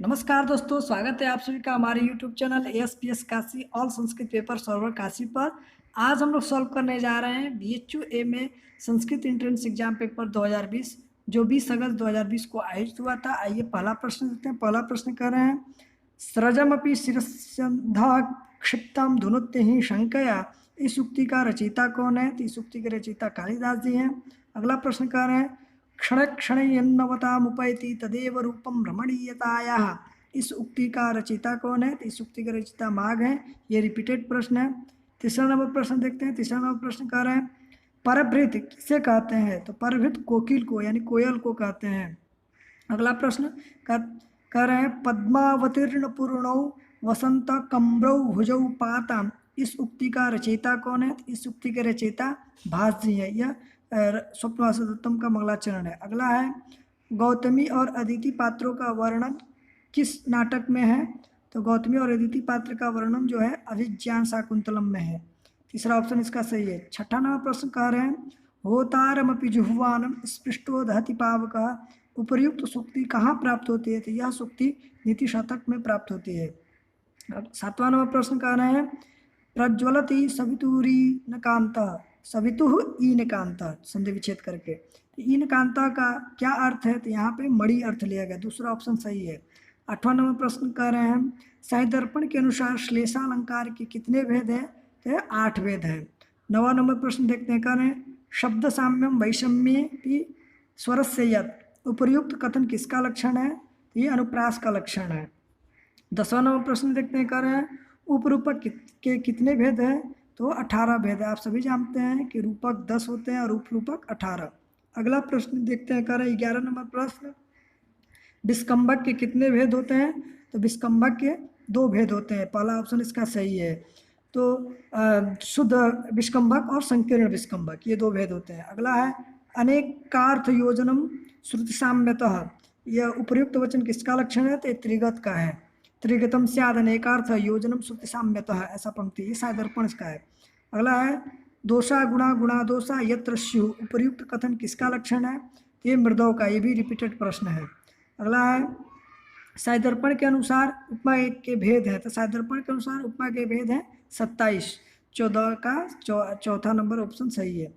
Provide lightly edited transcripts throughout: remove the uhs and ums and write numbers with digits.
नमस्कार दोस्तों, स्वागत है आप सभी का हमारे YouTube channel ASPS Kashi all Sanskrit paper server Kashi पर। आज हम लोग सॉल्व करने जा रहे हैं BHU में संस्कृत एंट्रेंस एग्जाम पेपर 2020 जो 20 अगस्त 2020 को आयोजित हुआ था। आइए पहला प्रश्न देखते हैं। पहला प्रश्न कर रहे हैं, सृजमपि शिरस्यन्धा क्षिप्तम धुनुत्य ही शंकया। इस उक्ति का रचयिता कौन है? तो इस उक्ति के रचयिता कालिदास जी हैं। अगला प्रश्न कर रहे हैं, क्षण क्षण यन्नवतामुपैति तदेव रूपम रमणीयतायाः। इस उक्ति का रचयिता कौन है? तो इस उक्ति का रचयिता माघ है। ये रिपीटेड प्रश्न है। तीसरा नंबर प्रश्न देखते हैं। तीसरा नंबर प्रश्न कर रहे हैं, परभृत किसे कहते हैं? तो परभृत कोकिल को यानी कोयल को कहते हैं। अगला प्रश्न कर रहे हैं, पद्मावतीर्ण पूर्णौ वसंत कम्रौ भुजौ पाताम। इस उक्ति का रचयिता कौन है? इस उक्ति के रचयिता भास जी है। यह स्वप्नवासोत्तम का मंगलाचरण है। अगला है, गौतमी और अदिति पात्रों का वर्णन किस नाटक में है? तो गौतमी और अदिति पात्र का वर्णन जो है अभिज्ञान शाकुंतलम में है। तीसरा ऑप्शन इसका सही है। छठा नंबर प्रश्न कह रहे हैं, होतारमपि जुह्वानम स्पृष्टो दहति पावकः। उपर्युक्त सूक्ति कहाँ प्राप्त होती है? तो यह सूक्ति नीति शतक में प्राप्त होती है। अब सातवां नंबर प्रश्न कह रहे हैं, प्रज्वलति सवितुरी न कांता। सवितुः ईन कांता संधि विच्छेद करके। ईन कांता का क्या अर्थ है? तो यहाँ पे मणि अर्थ लिया गया। दूसरा ऑप्शन सही है। आठवां नंबर प्रश्न कर रहे हैं, साहित्य दर्पण के अनुसार श्लेषालंकार के कितने भेद हैं? तो 8 भेद हैं। नवा नंबर प्रश्न देखते हैं। कह रहे हैं, शब्द साम्यम वैषम्य स्वरस्य यत्। उपर्युक्त कथन किसका लक्षण है? ये अनुप्रास का लक्षण है। 10वां नंबर प्रश्न देखते हैं। कह रहे हैं, उपरूपक के कितने भेद हैं? तो 18 भेद है। आप सभी जानते हैं कि रूपक 10 होते हैं और उपरूपक 18। अगला प्रश्न देखते हैं। कह रहे हैं 11 नंबर प्रश्न, विस्कंभक के कितने भेद होते हैं? तो विस्कंभक के 2 भेद होते हैं। पहला ऑप्शन इसका सही है। तो शुद्ध विस्कंभक और संकीर्ण विस्कंभक ये 2 भेद होते हैं। अगला है, अनेकार्थ योजनम श्रुति साम्यतः। यह उपर्युक्त वचन किसका लक्षण है? तो त्रिगत का है। त्रिगतम स्याद अनेकार्थ योजनम श्रुति साम्यतः, ऐसा पंक्ति ये साहित्य दर्पण इसका है। अगला है, दोषा गुणा गुणा दोषा यत्र स्युः। उपर्युक्त कथन किसका लक्षण है? तो ये मृदव का। ये भी रिपीटेड प्रश्न है। अगला है, साहित्य दर्पण के अनुसार उपमा के भेद है। तो साहित्य दर्पण के अनुसार उपमा के भेद हैं 27। 14 का चौथा नंबर ऑप्शन सही है।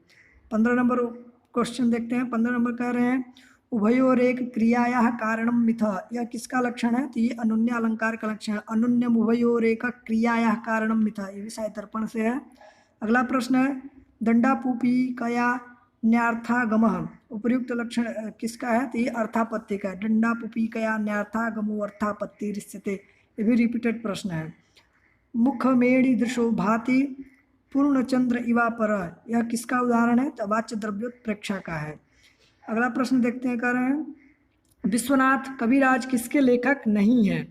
15 नंबर क्वेश्चन देखते हैं। 15 नंबर कह रहे हैं, उभयोरेक क्रियायाः कारणम मिथ। यह किसका लक्षण है? तो ये अनुन्य अलंकार का लक्षण है। अनुन्यम उभयोरेक क्रियायाः कारणम मिथ। ये भी साहित्य दर्पण से है। अगला प्रश्न है, दंडापुपीकया न्यार्थागमः। उपर्युक्त लक्षण किसका है? तो ये अर्थापत्ति का। दंडापुपीकया न्यार्थागमो अर्थापत्ति रिच्यते। ये भी रिपीटेड प्रश्न है। मुखमेणि दृशो भाति पूर्णचंद्र इवापर। यह किसका उदाहरण है? तो वाच्य द्रव्योत्प्रेक्षा का है। अगला प्रश्न देखते हैं। कह रहे हैं, विश्वनाथ कविराज किसके लेखक नहीं है?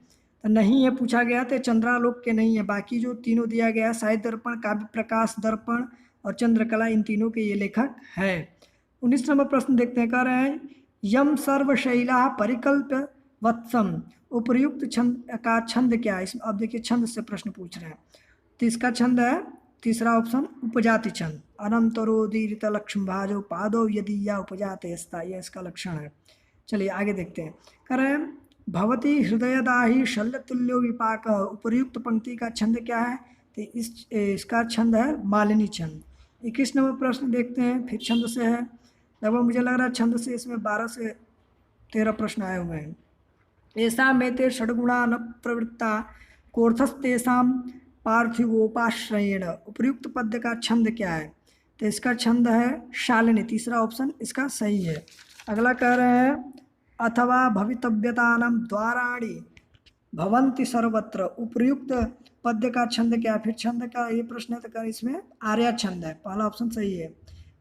तो नहीं है पूछा गया तो चंद्रालोक के नहीं है। बाकी जो तीनों दिया गया, साहित्य दर्पण, काव्य प्रकाश दर्पण और चंद्रकला, इन तीनों के ये लेखक है। 19 नंबर प्रश्न देखते हैं। कह रहे हैं, यम सर्वशैला परिकल्प्य वत्सम। उपर्युक्त छंद का छंद क्या है? इसमें अब देखिए छंद से प्रश्न पूछ रहे हैं। तो इसका छंद है तीसरा ऑप्शन उपजाति छंद। अनंतरोदीरित लक्ष्म भाजो पादो यदि या उपजाते स्था, यह इसका लक्षण है। चलिए आगे देखते हैं। कह रहे हैं, भवती हृदयदाही शल्यतुल्यो विपाक। उपर्युक्त पंक्ति का छंद क्या है? तो इसका छंद है मालिनी छंद। 21 नंबर प्रश्न देखते हैं। फिर छंद से है। लगभग मुझे लग रहा है छंद से इसमें 12 से 13 प्रश्न आए हुए हैं। ऐसा में ते षड्गुणा न प्रवृत्ता कोर्थस्तेषाम पार्थिवोपाश्रयेण। उपर्युक्त पद्य का छंद क्या है? तो इसका छंद है शालिनी। तीसरा ऑप्शन इसका सही है। अगला कह रहे हैं, अथवा भवितव्यतानां द्वाराणि भवन्ति सर्वत्र। उपर्युक्त पद्य का छंद क्या है? फिर छंद का ये प्रश्न है तो इसमें आर्या छंद है। पहला ऑप्शन सही है।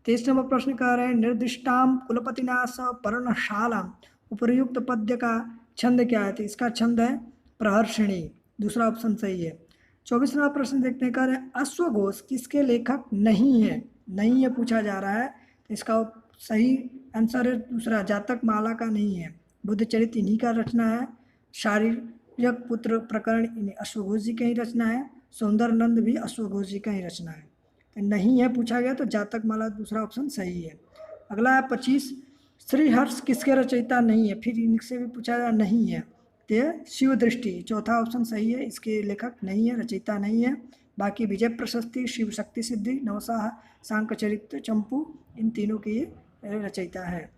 23 नंबर प्रश्न कह रहे हैं, निर्दिष्टाम कुलपतिना स पर्णशालाम। उपर्युक्त पद्य का छंद क्या है? तो इसका छंद है प्रहर्षिणी। दूसरा ऑप्शन सही है। 24 नंबर प्रश्न देखते हैं। कह रहे हैं, अश्वघोष किसके लेखक नहीं है? नहीं है पूछा जा रहा है। तो इसका सही आंसर है दूसरा, जातक माला का नहीं है। बुद्धचरित इन्हीं का रचना है। शारीरिक पुत्र प्रकरण इन्हीं अश्वघोष जी का ही रचना है। सौंदर्यनंद भी अश्वघोष जी का ही रचना है। तो नहीं है पूछा गया तो जातक माला दूसरा ऑप्शन सही है। अगला है 25, श्रीहर्ष किसके रचयिता नहीं है? फिर इनसे भी पूछा गया नहीं है। शिव दृष्टि, चौथा ऑप्शन सही है, इसके लेखक नहीं है, रचयिता नहीं है। बाकी विजय प्रशस्ति, शिव शक्ति सिद्धि, नवसाह, सांक चरित्र, चंपू, इन तीनों की ये रचयिता है।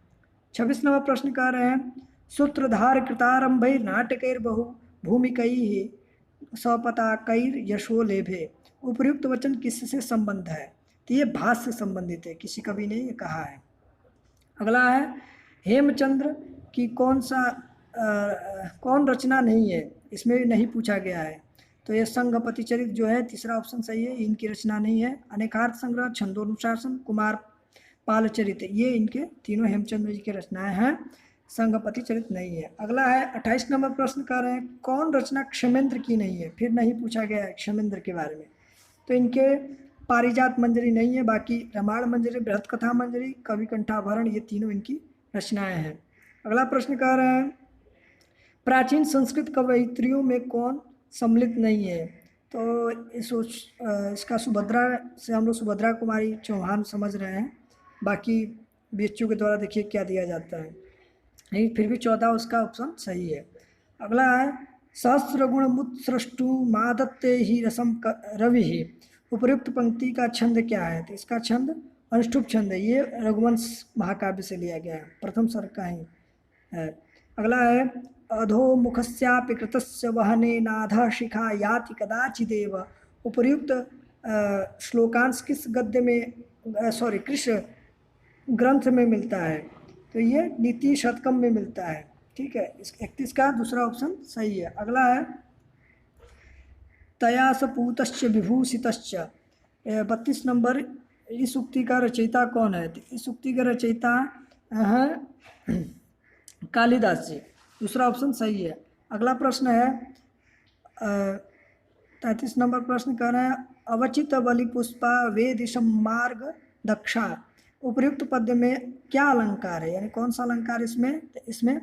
26 नंबर प्रश्न कह रहे हैं, सूत्रधार कृतारंभै नाटकैर्बहु भूमिकैः सपताकैर् यशो लेभे, उपर्युक्त वचन किससे संबंध है? तो ये भास से संबंधित है, किसी कवि ने ये कहा है। अगला है, हेमचंद्र की कौन रचना नहीं है? इसमें भी नहीं पूछा गया है, तो ये संघपति चरित जो है, तीसरा ऑप्शन सही है, इनकी रचना नहीं है। अनेकार्थ संग्रह, छंदोनुशासन, कुमार पाल चरित, ये इनके तीनों हेमचंद्र जी की रचनाएं हैं, संघपति चरित नहीं है। अगला है 28 नंबर प्रश्न कर रहे हैं, कौन रचना क्षेमेंद्र की नहीं है? फिर नहीं पूछा गया है क्षेमेंद्र के बारे में, तो इनके पारिजात मंजरी नहीं है, बाकी रामायण मंजरी, बृहत कथा मंजरी, कवि कंठाभरण, ये तीनों इनकी रचनाएं हैं। अगला प्रश्न कह रहे हैं, प्राचीन संस्कृत कवयित्रियों में कौन सम्मिलित नहीं है? तो इसका सुभद्रा से हम लोग सुभद्रा कुमारी चौहान समझ रहे हैं, बाकी बीएचयू के द्वारा देखिए क्या दिया जाता है, नहीं फिर भी 14 उसका ऑप्शन सही है। अगला है, सहस्र गुण मुत्सृष्टु मादत्ते ही रसम रवि ही, उपर्युक्त पंक्ति का छंद क्या है? तो इसका छंद अनुष्टुप छंद है, ये रघुवंश महाकाव्य से लिया गया है, प्रथम सर्ग का ही है। अगला है, अधोमुखस्यापि कृतस्य वहने नाधः शिखा याति कदाचिदेव, उपर्युक्त श्लोकांश किस गद्य में कृष्ण ग्रंथ में मिलता है? तो ये नीति शतकम में मिलता है, ठीक है। इस 31 का दूसरा ऑप्शन सही है। अगला है, तया सपूतश्च विभूषितश्च, 32 नंबर, इस उक्ति का रचयिता कौन है? तो इस उक्ति का रचयिता है कालिदास जी, दूसरा ऑप्शन सही है। अगला प्रश्न है 33 नंबर प्रश्न कर रहे हैं, अवचित बलि पुष्पा वेदिशम मार्ग दक्षा, उपर्युक्त पद्य में क्या अलंकार है? यानी कौन सा अलंकार इसमें? तो इसमें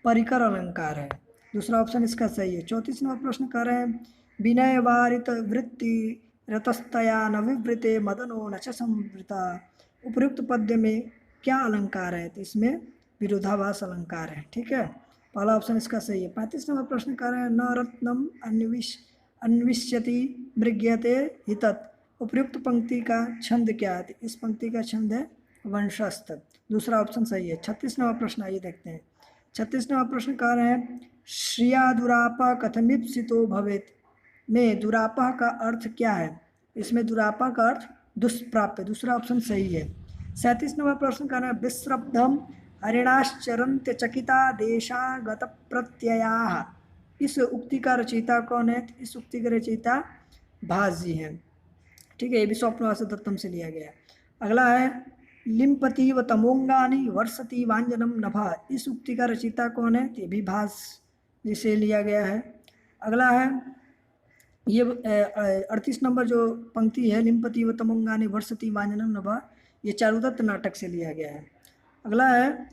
परिकर अलंकार है, दूसरा ऑप्शन इसका सही है। 34 नंबर प्रश्न कर रहे हैं, विनय वारित वृत्ति रतस्तया न विवृते मदनो न च संवृता, उपर्युक्त पद्य में क्या अलंकार है? तो इसमें विरोधाभास अलंकार है, ठीक है, पहला ऑप्शन इसका सही है। 35 नंबर प्रश्न कर रहे हैं, न रत्नम अन्विष्यति मृग्यते हितत्, उपर्युक्त पंक्ति का छंद क्या है? इस पंक्ति का छंद है वंशस्थ, दूसरा ऑप्शन सही है। 36 नंबर प्रश्न आइए देखते हैं। 36 नंबर प्रश्न कह रहे हैं, श्रिया दुरापा कथमिप्सितो भवेत में दुरापा का अर्थ क्या है? इसमें दुरापा का अर्थ दुष्प्राप्य, दूसरा ऑप्शन सही है। 37 नंबर प्रश्न कह रहे हैं, विश्रब्धम हरिणाश्चरन्त्य चकिता देशागत प्रत्ययाः, इस उक्ति का रचयिता कौन है? इस उक्ति के रचयिता भास जी हैं, ठीक है, ये भी स्वप्नवास दत्तम से लिया गया। अगला है, लिम्पति व तमोंगानी वर्षति वांजनम नभा, इस उक्ति का रचयिता कौन है? ये भी भास जी से लिया गया है। अगला है, ये 38 नंबर जो पंक्ति है, लिम्पति व तमोंगानी वर्षति वांजनम नभा, ये चारुदत्त नाटक से लिया गया है। अगला है,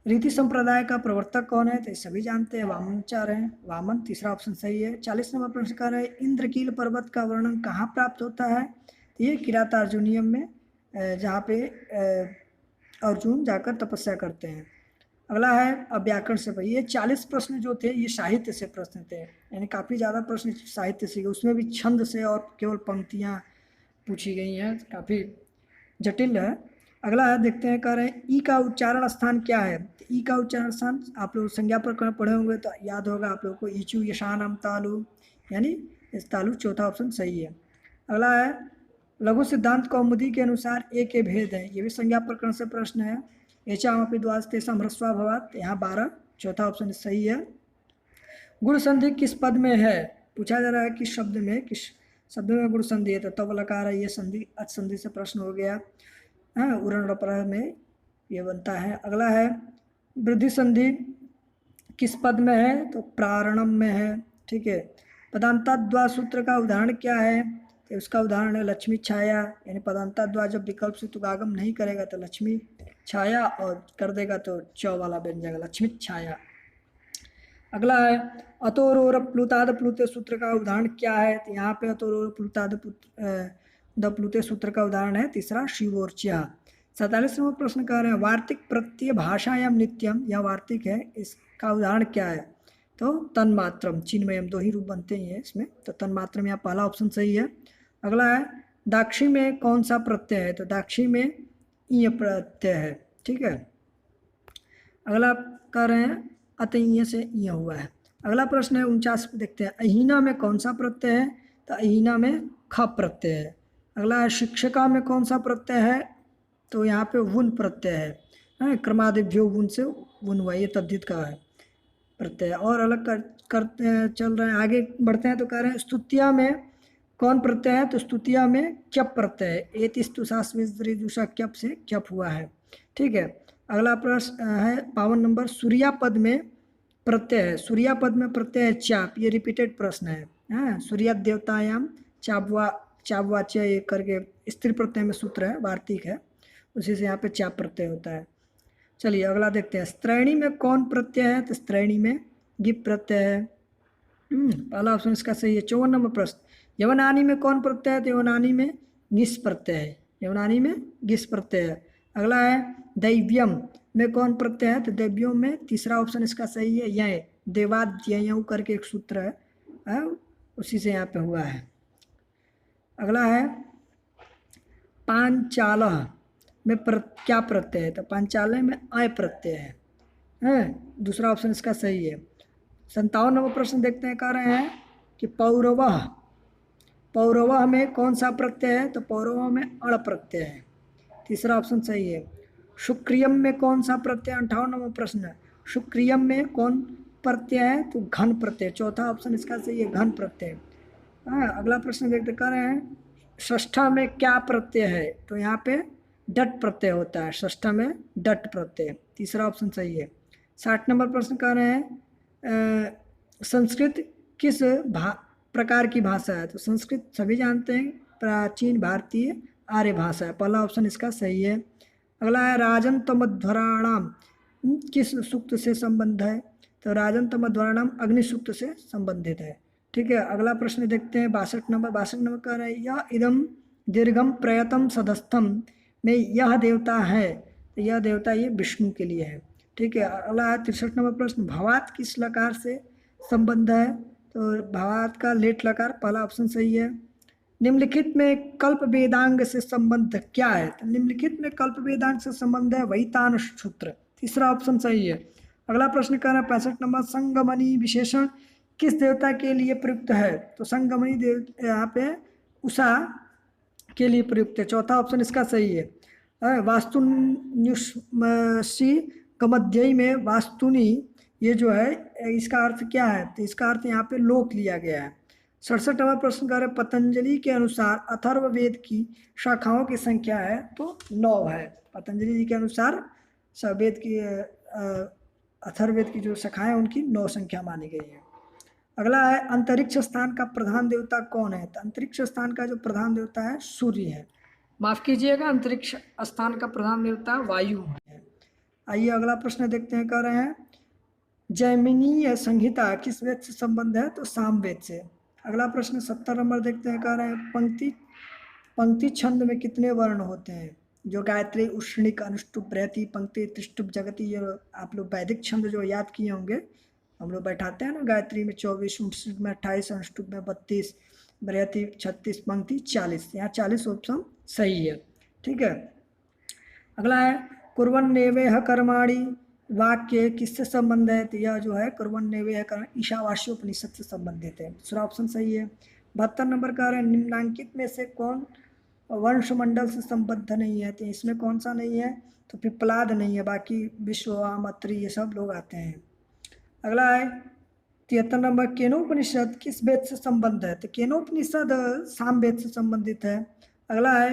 रीति संप्रदाय का प्रवर्तक कौन है? तो सभी जानते हैं, वामनाचार्य हैं, वामन, तीसरा ऑप्शन सही है। 40 नंबर प्रश्न कर रहे हैं, इंद्रकील पर्वत का वर्णन कहाँ प्राप्त होता है? तो ये किरातार्जुनीयम में, जहाँ पे अर्जुन जाकर तपस्या करते हैं। अगला है, अब व्याकरण से भाई, ये 40 प्रश्न जो थे ये साहित्य से प्रश्न थे, यानी काफ़ी ज़्यादा प्रश्न साहित्य से, उसमें भी छंद से और केवल पंक्तियाँ पूछी गई हैं, काफ़ी जटिल है। अगला है, देखते हैं, कह रहे हैं, ई का उच्चारण स्थान क्या है? तो ई का उच्चारण स्थान आप लोग संज्ञा प्रकरण पढ़े होंगे तो याद होगा आप लोग को, ईचू यशानम तालु, यानी इस तालु, चौथा ऑप्शन सही है। अगला है, लघु सिद्धांत कौमुदी के अनुसार ए के भेद हैं, ये भी संज्ञा प्रकरण से प्रश्न है। एचामपि द्वादशतेषां ह्रस्वा भवात्, यहाँ 12, चौथा ऑप्शन सही है। गुण संधि किस पद में है? पूछा जा रहा है किस शब्द में, किस शब्द में गुण संधि है? तो तब लकार है, ये संधि अच संधि से प्रश्न हो गया, हाँ, उरण में ये बनता है। अगला है, वृद्धि संधि किस पद में है? तो प्रारणम में है, ठीक है। पदांताद्वा सूत्र का उदाहरण क्या है? तो उसका उदाहरण है लक्ष्मी छाया, यानी पदांताद्वा जब विकल्प से तुगागम नहीं करेगा तो लक्ष्मी छाया, और कर देगा तो चौ वाला बन जाएगा, लक्ष्मी छाया। अगला है, अतोरोर प्लुताद प्लुते सूत्र का उदाहरण क्या है? तो यहाँ पे अतोरोर प्लुताद द प्लुते सूत्र का उदाहरण है तीसरा शिवोर्च्या। 47 नंबर प्रश्न कह रहे हैं, वार्तिक प्रत्यय भाषायाम नित्यम, यह वार्तिक है, इसका उदाहरण क्या है? तो तन्मात्रम, चिन्मयम, 2 ही रूप बनते हैं इसमें, तो तन्मात्रम यहाँ पहला ऑप्शन सही है। अगला है दाक्षी में कौन सा प्रत्यय है, तो दाक्षी में ईय प्रत्यय है, ठीक है। अगला कह रहे हैं अतईय से ईय हुआ है। अगला प्रश्न है 49 पे देखते हैं, अहीना में कौन सा प्रत्यय है, तो अहीना में ख प्रत्यय है। अगला है शिक्षका में कौन सा प्रत्यय है, तो यहाँ पे वुन प्रत्यय है, क्रमादिभ्यो वुन से वुन हुआ, ये तद्धित का है प्रत्यय। और अलग करते हैं, चल रहे हैं आगे बढ़ते हैं, तो कह रहे हैं स्तुतिया में कौन प्रत्यय है, तो स्तुतिया में क्यप प्रत्यय है, एतिस्तुषास्विद्री दूसरा क्यप से क्यप हुआ है, ठीक है। अगला प्रश्न है 52 नंबर, सूर्या पद में प्रत्यय है, सूर्या पद में प्रत्यय है चाप, ये रिपीटेड प्रश्न है, सूर्या देवतायाम चापवाच्य ये करके स्त्री प्रत्यय में सूत्र है, वार्तिक है, उसी से यहाँ पे चाप प्रत्यय होता है। चलिए अगला देखते हैं, स्त्रैणी में कौन प्रत्यय है, तो स्त्रैणी में गिप प्रत्यय है, पहला ऑप्शन इसका सही है। 54 नंबर प्रश्न, यवनानी में कौन प्रत्यय है, तो यवनानी में गिस प्रत्यय है, यवनानी में गिस प्रत्यय है। अगला है दैव्यम में कौन प्रत्यय है, तो दैव्यम में तीसरा ऑप्शन इसका सही है, यह देवाद्ययु करके एक सूत्र है, उसी से यहाँ पे हुआ है। अगला है पांचाल में क्या प्रत्यय है, तो पांचालय में अय प्रत्यय है, दूसरा ऑप्शन इसका सही है। 57 नंबर प्रश्न देखते हैं, कह रहे हैं कि पौरवः, पौरवः में कौन सा प्रत्यय है, तो पौरवः में अण प्रत्यय है, तीसरा ऑप्शन सही है। शुक्रियम में कौन सा प्रत्यय, 58 नंबर प्रश्न, शुक्रियम में कौन प्रत्यय है, तो घन प्रत्यय, चौथा ऑप्शन इसका सही है, घन प्रत्यय। अगला प्रश्न देखते कर रहे हैं, षष्ठा में क्या प्रत्यय है, तो यहाँ पे डट प्रत्यय होता है, षष्ठा में डट प्रत्यय, तीसरा ऑप्शन सही है। 60 नंबर प्रश्न कर रहे हैं, संस्कृत किस प्रकार की भाषा है, तो संस्कृत सभी जानते हैं प्राचीन भारतीय आर्य भाषा है, पहला ऑप्शन इसका सही है। अगला है राजन तमध्वराणाम किस सूक्त से संबंध है, तो राजन तमध्वराणाम अग्नि सूक्त से संबंधित है, ठीक है। अगला प्रश्न देखते हैं 62 नंबर कह रहे हैं, यह इदम दीर्घम प्रयतम सदस्थम में यह देवता है, तो यह देवता ये विष्णु के लिए है, ठीक है। अगला है 63 नंबर प्रश्न, भवात किस लकार से संबंध है, तो भवात का लेट लकार, पहला ऑप्शन सही है। निम्नलिखित में कल्प वेदांग से संबंध क्या है, तो निम्नलिखित में कल्प वेदांग से संबंध है वैतान सूत्र, तीसरा ऑप्शन सही है। अगला प्रश्न कह रहा है 65 नंबर, संगमनी विशेषण किस देवता के लिए प्रयुक्त है, तो संगमनी देव यहाँ पे उषा के लिए प्रयुक्त है, चौथा ऑप्शन इसका सही है। वास्तुन्युष्मसी कमध्यय में वास्तुनि, ये जो है इसका अर्थ क्या है, तो इसका अर्थ यहाँ पे लोक लिया गया है। 67 नंबर प्रश्न कर रहे, पतंजलि के अनुसार अथर्ववेद की शाखाओं की संख्या है, तो 9 है, पतंजलि जी के अनुसार वेद की अथर्ववेद की जो शाखाएं उनकी 9 संख्या मानी गई है। अगला है अंतरिक्ष स्थान का प्रधान देवता कौन है, तो अंतरिक्ष स्थान का जो प्रधान देवता है सूर्य है, माफ कीजिएगा, अंतरिक्ष स्थान का प्रधान देवता वायु है। आइए अगला प्रश्न देखते हैं, कह रहे हैं जैमिनीय संहिता किस वेद से संबंध है, तो सामवेद से। अगला प्रश्न 70 नंबर देखते हैं, कह रहे हैं पंक्ति छंद में कितने वर्ण होते हैं, जो गायत्री उष्णिक अनुष्टुप बृहति पंक्ति त्रिष्टुप जगति, ये आप लोग वैदिक छंद जो याद किए होंगे, हम लोग बैठाते हैं ना, गायत्री में 24, उष्णिक में 28, अनुष्टुप में 32, बृहति 36, पंक्ति 40, यहाँ 40 ऑप्शन सही है, ठीक है। अगला है कुर्वन्नेवेह कर्माणि वाक्य किससे संबंध है, तो यह जो है कुर्वन्नेवेह कर्म ईशावास्योपनिषद से संबंधित है, दूसरा ऑप्शन सही है। 72 नंबर का है, निम्नांकित में से कौन वंशमंडल से संबद्ध नहीं है, तो इसमें कौन सा नहीं है, तो पिप्पलाद नहीं है, बाकी विश्ववाम अत्रि ये सब लोग आते हैं। अगला है 73 नंबर, केनोपनिषद किस वेद से संबंध है, तो केनोपनिषद सामवेद से संबंधित है। अगला है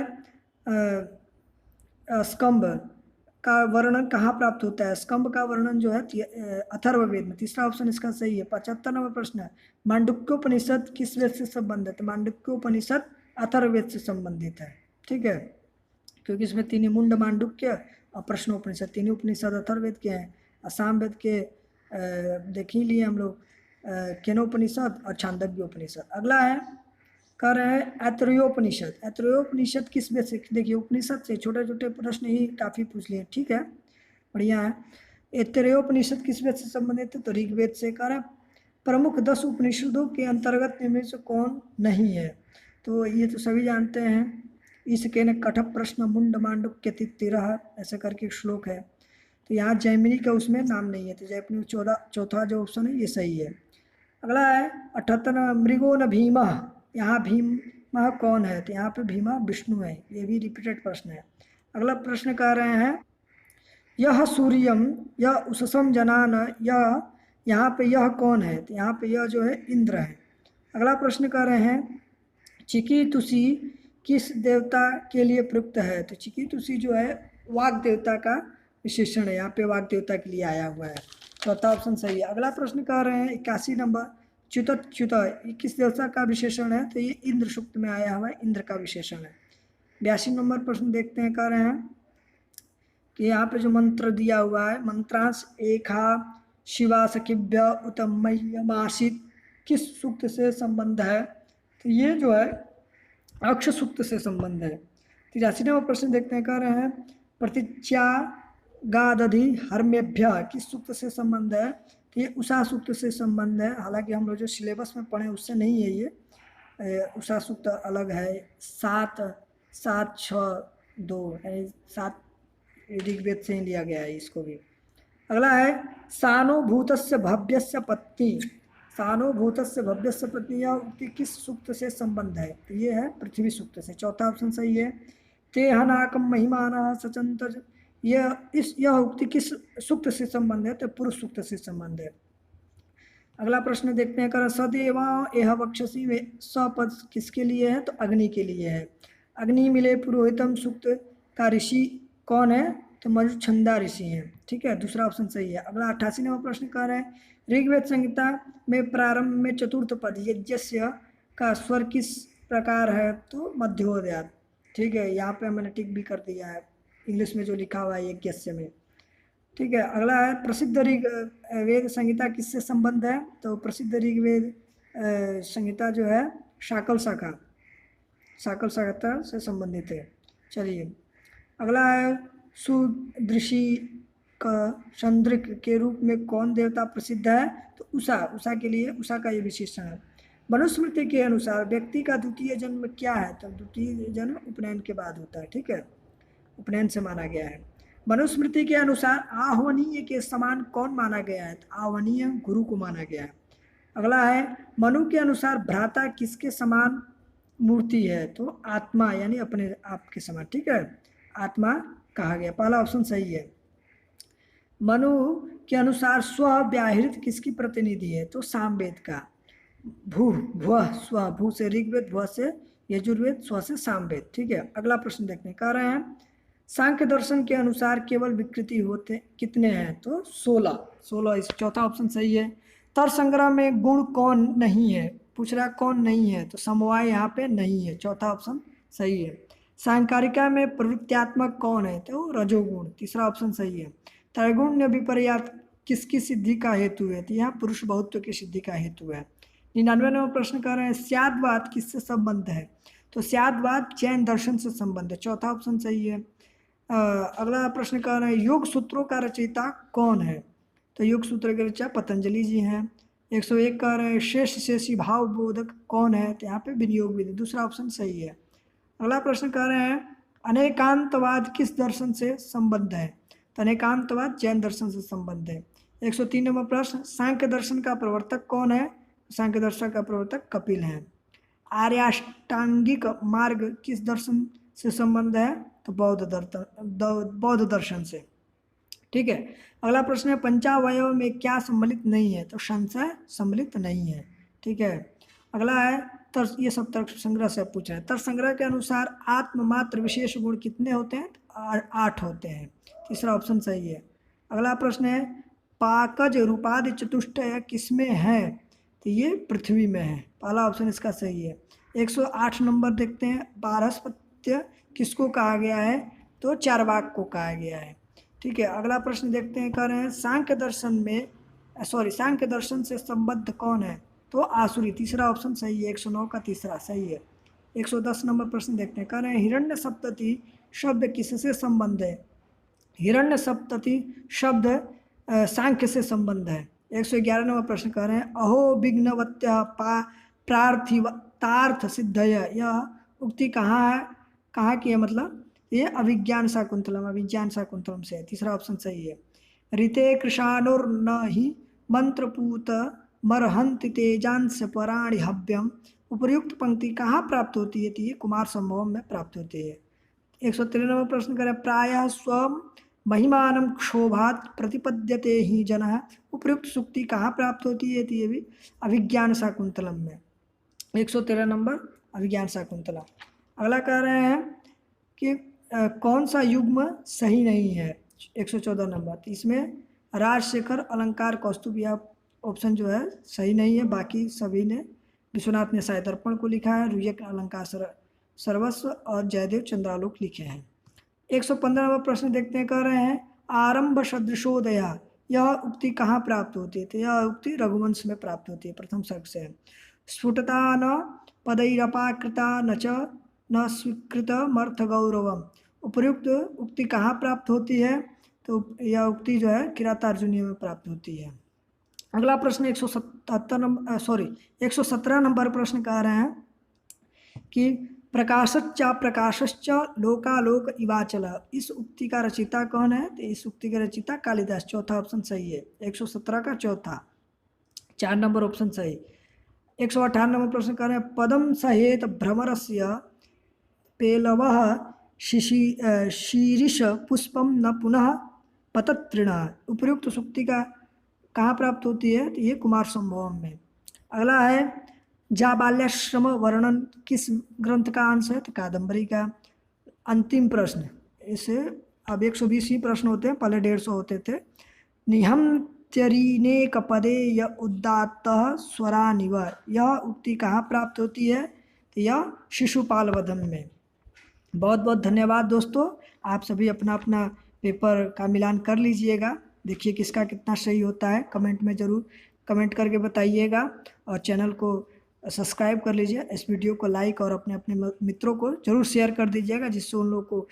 स्कंभ का वर्णन कहाँ प्राप्त होता है, स्कंभ का वर्णन जो है अथर्ववेद में, तीसरा ऑप्शन इसका सही है। 75 नंबर प्रश्न है, मांडुक्योपनिषद किस वेद से संबंधित है, तो मांडुक्योपनिषद अथर्ववेद से संबंधित है, ठीक है, क्योंकि इसमें तीन मुंड मांडुक्य और प्रश्नोपनिषद, तीनों उपनिषद अथर्ववेद के हैं, असम वेद के देख ही लिए हम लोग, केनोपनिषद और छांदोग्योपनिषद। अगला है कह रहे हैं ऐतरेयोपनिषद, ऐतरेयोपनिषद किस वेद से, देखिए उपनिषद से छोटे छोटे प्रश्न ही काफ़ी पूछ लिए, ठीक है, बढ़िया है। ऐतरेयोपनिषद किस वेद से संबंधित है, तो ऋग्वेद से। कह रहे प्रमुख 10 उपनिषदों के अंतर्गत निम्न से कौन नहीं है? तो ये तो सभी जानते हैं। इसके न कठ प्रश्न मुंड मांडुक्य तिरह ऐसा करके एक श्लोक है। तो यहाँ जैमिनी का उसमें नाम नहीं है, तो जैमिनी चौथा जो ऑप्शन है ये सही है। अगला है 78 मृगो न भीम, यहाँ भीम कौन है? तो यहाँ पे भीमा विष्णु है। ये भी रिपीटेड प्रश्न है। अगला प्रश्न कह रहे हैं यह सूर्यम यह उससम जनान, यह यहाँ पे यह कौन है? तो यहाँ पे यह जो है इंद्र है। अगला प्रश्न कह रहे हैं चिकीतुषी किस देवता के लिए प्रयुक्त है? तो चिकीतुषी जो है वाग देवता का विशेषण है, यहाँ पे वाग देवता के लिए आया हुआ है। चौथा ऑप्शन सही है। अगला प्रश्न कह रहे हैं 81 नंबर च्युत किस देवता का विशेषण है? तो ये इंद्र सूक्त में आया हुआ है, इंद्र का विशेषण है। 82 नंबर प्रश्न देखते हैं, कह रहे हैं कि यहाँ पे जो मंत्र दिया हुआ है मंत्रांश एका शिवा सखिभ्य उत मह्यमासित किस सूक्त से संबंध है? तो ये जो है अक्ष सूक्त से संबंध है। 83 नंबर प्रश्न देखते हैं, कह रहे हैं प्रतीच्या गादधि हर्मेभ्य किस सूक्त से संबंध है? तो ये उषा सूक्त से संबंध है। हालांकि हम लोग जो सिलेबस में पढ़े उससे नहीं है ये, उषा सूक्त अलग है। 7-7-6-2 यानी 7 ऋग्वेद से ही लिया गया है इसको भी। अगला है सानुभूतस्य भव्यस्य पत्नी, सानुभूतस्य भव्यस्य पत्नी यह उक्ति किस सूक्त से संबंध है? तो ये है पृथ्वी सूक्त से। चौथा ऑप्शन सही है। तेहनाकम महिमाना सचंत यह उक्ति किस सूक्त से संबंध है? तो पुरुष सूक्त से संबंध है। अगला प्रश्न देखते हैं, कर सदेवा यह वक्षसी में सपद किसके लिए है? तो अग्नि के लिए है। अग्नि मिले पुरोहितम सूक्त का ऋषि कौन है? तो मरुच्छंदा ऋषि हैं। ठीक है, दूसरा ऑप्शन सही है। अगला 88 नंबर प्रश्न कह रहे हैं ऋग्वेद संहिता में प्रारंभ में चतुर्थ पद यज्ञस्य का स्वर किस प्रकार है? तो मध्योदयात। ठीक है, यहाँ पे मैंने टिक भी कर दिया है इंग्लिश में जो लिखा हुआ है यज्ञस्य में। ठीक है, अगला है प्रसिद्ध ऋग्वेद संहिता किससे संबंध है? तो प्रसिद्ध ऋग्वेद संहिता जो है शाकल शाखा से संबंधित है। चलिए अगला है सुदृषि का चंद्रिक के रूप में कौन देवता प्रसिद्ध है? तो उषा के लिए उषा का ये विशेषण है। मनुस्मृति के अनुसार व्यक्ति का द्वितीय जन्म क्या है? तो द्वितीय जन्म उपनयन के बाद होता है। ठीक है, उपनयन से माना गया है। मनुस्मृति के अनुसार आह्वनीय के समान कौन माना गया है? तो आह्वनीय गुरु को माना गया है। अगला है मनु के अनुसार भ्राता किसके समान मूर्ति है? तो आत्मा यानी अपने आप के समान। ठीक है, आत्मा कहा गया। पहला ऑप्शन सही है। मनु के अनुसार स्व व्याहृत किसकी प्रतिनिधि है? तो सामवेद का। भुव स्व, भू से ऋग्वेद, भुव से यजुर्वेद, स्व से सामवेद। ठीक है, अगला प्रश्न देखने कह रहे हैं सांख्य दर्शन के अनुसार केवल विकृति होते कितने हैं? तो 16। इस चौथा ऑप्शन सही है। तर्क संग्रह में गुण कौन नहीं है? पूछ रहा कौन नहीं है? तो समवाय यहाँ पे नहीं है। चौथा ऑप्शन सही है। सांकारिका में प्रवृत्त्यात्मक कौन है? तो रजोगुण। तीसरा ऑप्शन सही है। त्रैगुण्य विपर्यात किसकी सिद्धि का हेतु है? तो यहाँ पुरुष बहुत्व की सिद्धि का हेतु है। 99 नंबर प्रश्न कर रहे हैं स्याद्वाद किससे संबंध है? तो स्याद्वाद जैन दर्शन से संबंध है। चौथा ऑप्शन सही है। अगला प्रश्न कर रहे हैं योग सूत्रों का रचयिता कौन है? तो योग सूत्र के रचयिता पतंजलि जी हैं। 101 कह रहे हैं शेष शेषी भाव बोधक कौन है? तो यहाँ पे विनियोग विधि। दूसरा ऑप्शन सही है। अगला प्रश्न कह रहे हैं अनेकांतवाद किस दर्शन से संबंध है? तो अनेकांतवाद जैन दर्शन से संबंध है। 103 नंबर प्रश्न सांख्य दर्शन का प्रवर्तक कौन है? सांख्य दर्शन का प्रवर्तक कपिल हैं। आर्याष्टांगिक मार्ग किस दर्शन से संबंध है? तो बौद्ध दर्शन से। ठीक है, अगला प्रश्न है पंचावयव में क्या सम्मिलित नहीं है? तो संशय सम्मिलित नहीं है। ठीक है, अगला है तर्क, ये सब तर्क संग्रह से पूछ रहे हैं। तर्क संग्रह के अनुसार आत्ममात्र विशेष गुण कितने होते हैं? 8 होते हैं। तीसरा ऑप्शन सही है। अगला प्रश्न है पाकज रूपादि चतुष्टय किसमें है? तो ये पृथ्वी में है। पहला ऑप्शन इसका सही है। 108 नंबर देखते हैं बारहस्पत्य किसको कहा गया है? तो चारवाक को कहा गया है। ठीक है, अगला प्रश्न देखते हैं, कह रहे हैं सांख्य दर्शन से संबद्ध कौन है? तो आसुरी। तीसरा ऑप्शन सही है। 109 का तीसरा सही है। 110 नंबर प्रश्न देखते हैं, कह रहे हैं हिरण्य सप्तति शब्द किससे संबंध है? हिरण्य सप्तति शब्द सांख्य से संबंध है। 111 नंबर प्रश्न कह रहे हैं अहो विघ्नवत्य प्रार्थितार्थ सिद्धय, यह उक्ति कहाँ है, कहाँ की है, मतलब ये अभिज्ञान शाकुंतलम से है। तीसरा ऑप्शन सही है। ऋते कृशानुर्न ही मंत्रपूत मरहंति तेजांश पराणि हव्यम, उपर्युक्त पंक्ति कहाँ प्राप्त होती है, तो ये कुमार संभवम में प्राप्त होती है। 193 नंबर प्रश्न करें प्रायः स्वम महिमानं क्षोभात प्रतिपद्यते ही जनः, उपयुक्त सुक्ति कहाँ प्राप्त होती है, तो ये भी अभिज्ञान शाकुंतलम में। 113 नंबर अभिज्ञान शाकुंतलम। अगला कह रहे हैं कि कौन सा युग्म सही नहीं है, 114 नंबर। तो इसमें राजशेखर अलंकार कौस्तुभ यह ऑप्शन जो है सही नहीं है, बाकी सभी ने, विश्वनाथ ने साय दर्पण को लिखा है, रुयक अलंकार सर्वस्व और जयदेव चंद्रालोक लिखे हैं। 115 नंबर प्रश्न देखते हैं, कह रहे हैं आरंभ सदृशोदया, यह उक्ति कहाँ प्राप्त होती है, तो यह उक्ति रघुवंश में प्राप्त होती है, प्रथम सर्ग से है। स्फुटता न पदैरपाकृता न च न स्वीकृत मर्थ गौरवम, उपर्युक्त उक्ति कहाँ प्राप्त होती है, तो यह उक्ति जो है किरातार्जुनीय में प्राप्त होती है। अगला प्रश्न 117 नंबर प्रश्न कह रहे हैं कि प्रकाशश्च लोकालोक इवाचल, इस उक्ति का रचिता कौन है, तो इस उक्ति का रचिता कालिदास। चौथा ऑप्शन सही है, 117 का चौथा, 4 नंबर ऑप्शन सही। 158 नंबर प्रश्न कर रहे हैं पदम सहेत भ्रमरस्य पेलवः शीरिष पुष्पम न पुनः पतत्रिण, उपयुक्त सुक्ति का कहाँ प्राप्त होती है, तो ये कुमार संभवम में। अगला है जाबाल्याश्रम वर्णन किस ग्रंथ का अंश है, तो कादम्बरी का। अंतिम प्रश्न, इसे अब 120 ही प्रश्न होते हैं, पहले 150 होते थे। निहम त्यरीनेक पदे य उदात्त स्वरानिव, यह उक्ति कहाँ प्राप्त होती है, तो यह शिशुपाल वधम में। बहुत बहुत धन्यवाद दोस्तों, आप सभी अपना अपना पेपर का मिलान कर लीजिएगा, देखिए किसका कितना सही होता है, कमेंट में ज़रूर कमेंट करके बताइएगा, और चैनल को सब्सक्राइब कर लीजिए, इस वीडियो को लाइक और अपने अपने मित्रों को ज़रूर शेयर कर दीजिएगा, जिससे उन लोग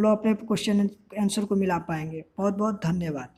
अपने क्वेश्चन आंसर को मिला पाएंगे। बहुत बहुत धन्यवाद।